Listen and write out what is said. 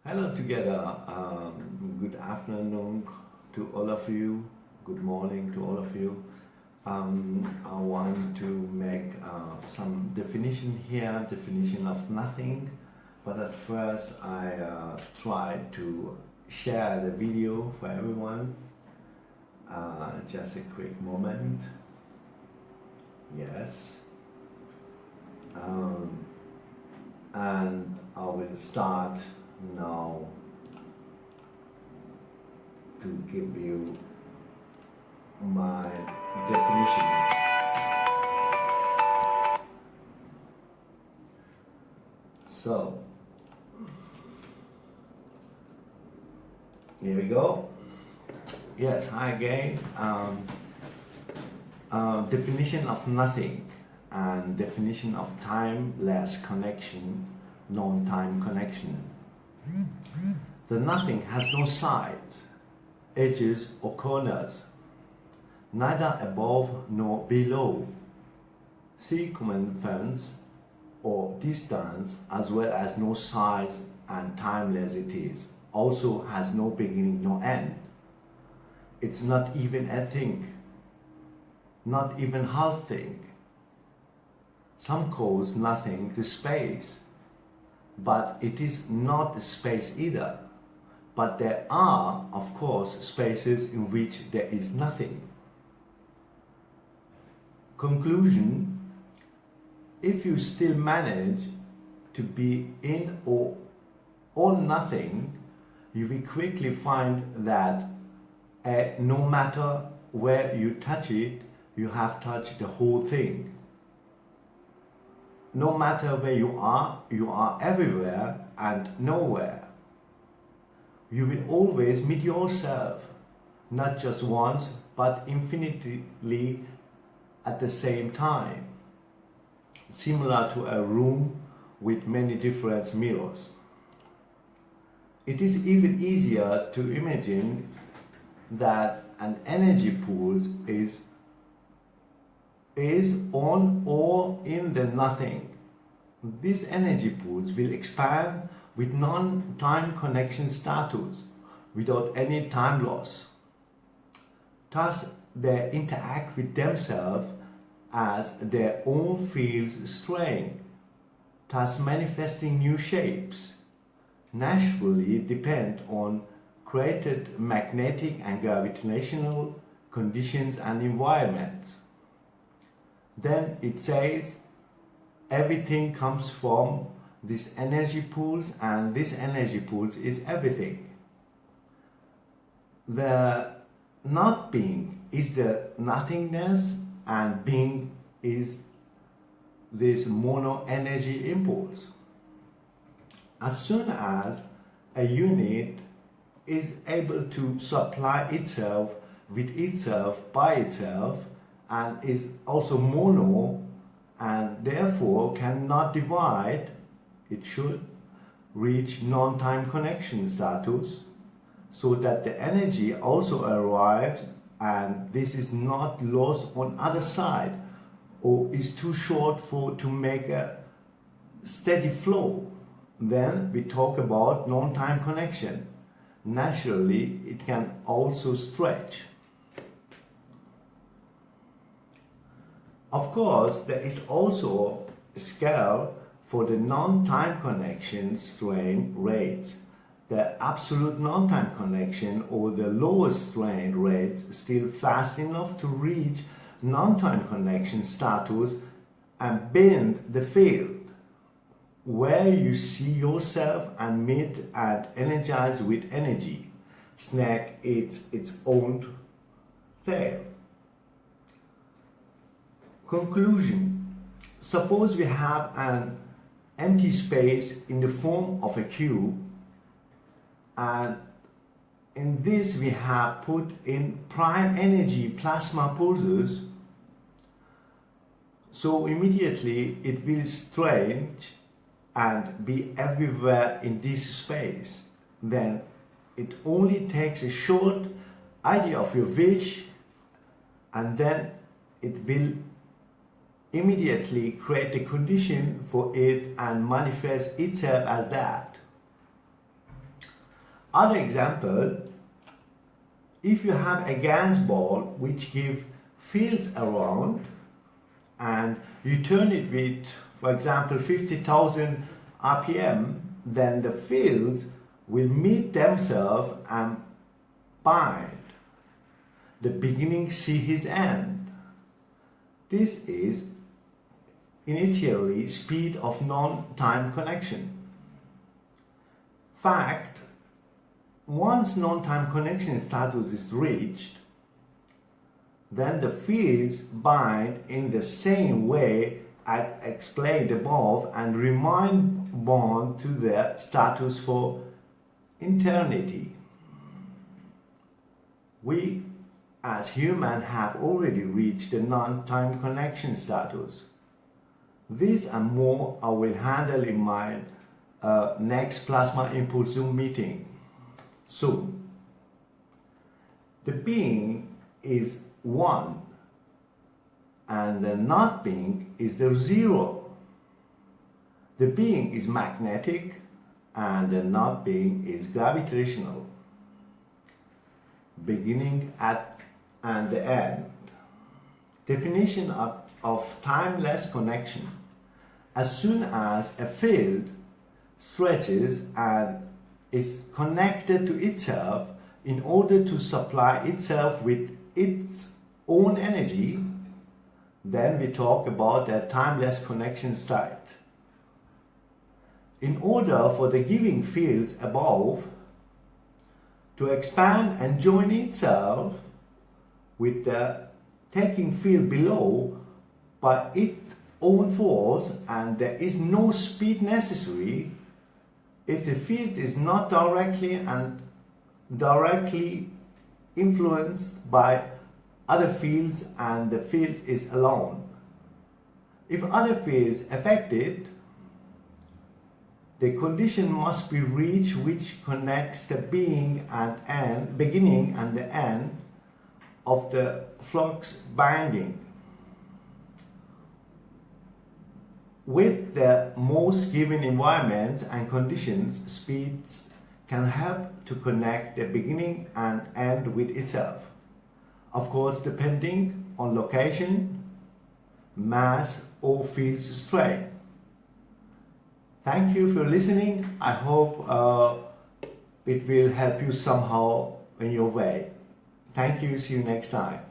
Hello together. Good afternoon to all of you. Good morning to all of you. I want to make some definition here, definition of nothing. But at first I try to share the video for everyone. Just a quick moment. Yes. And I will start now to give you my definition. So, here we go. Yes, hi again. Definition of nothing and definition of timeless connection, non-time connection. The nothing has no sides, edges or corners, neither above nor below. Circumference or distance, as well as no size and timeless it is, also has no beginning nor end. It's not even a thing, not even half thing. Some calls nothing the space, but it is not space either. But there are, of course, spaces in which there is nothing. Conclusion: if you still manage to be in or on nothing, you will quickly find that no matter where you touch it, you have touched the whole thing. No matter where you are everywhere and nowhere. You will always meet yourself, not just once, but infinitely at the same time, similar to a room with many different mirrors. It is even easier to imagine that an energy pool is on or in the nothing. These energy pools will expand with non-time connection status without any time loss. Thus, they interact with themselves as their own fields strain, thus manifesting new shapes, naturally depend on created magnetic and gravitational conditions and environments. Then it says everything comes from these energy pools, and this energy pools is everything. The not being is the nothingness, and being is this mono energy impulse. As soon as a unit is able to supply itself with itself by itself, and is also mono and therefore cannot divide, it should reach non-time connection status, so that the energy also arrives and this is not lost on other side or is too short to make a steady flow. Then we talk about non-time connection. Naturally, it can also stretch. Of course, there is also a scale for the non-time connection strain rates. The absolute non-time connection or the lowest strain rates still fast enough to reach non-time connection status and bend the field, where you see yourself and meet and energize with energy, snag its own tail. Conclusion: suppose we have an empty space in the form of a cube, and in this we have put in prime energy plasma pulses, so immediately it will stretch and be everywhere in this space. Then it only takes a short idea of your wish, and then it will immediately create the condition for it and manifest itself as that. Other example, if you have a gas ball which gives fields around and you turn it with, for example, 50,000 RPM, then the fields will meet themselves and bind. The beginning see his end. This is initially speed of non-time connection. Fact, once non-time connection status is reached, then the fields bind in the same way as explained above and remain bound to their status for eternity. We as humans have already reached the non-time connection status. This and more I will handle in my next Plasma Impulse Zoom meeting soon. The being is one and the not being is the zero. The being is magnetic and the not being is gravitational. Beginning at and the end. Definition of timeless connection. As soon as a field stretches and is connected to itself in order to supply itself with its own energy, then we talk about a timeless connection state. In order for the giving fields above to expand and join itself with the taking field below by its own force, and there is no speed necessary if the field is not directly influenced by other fields and the field is alone. If other fields affected, the condition must be reached which connects the beginning and the end of the flux binding. With the most given environments and conditions, speeds can help to connect the beginning and end with itself. Of course, depending on location, mass or field strength. Thank you for listening. I hope it will help you somehow in your way. Thank you. See you next time.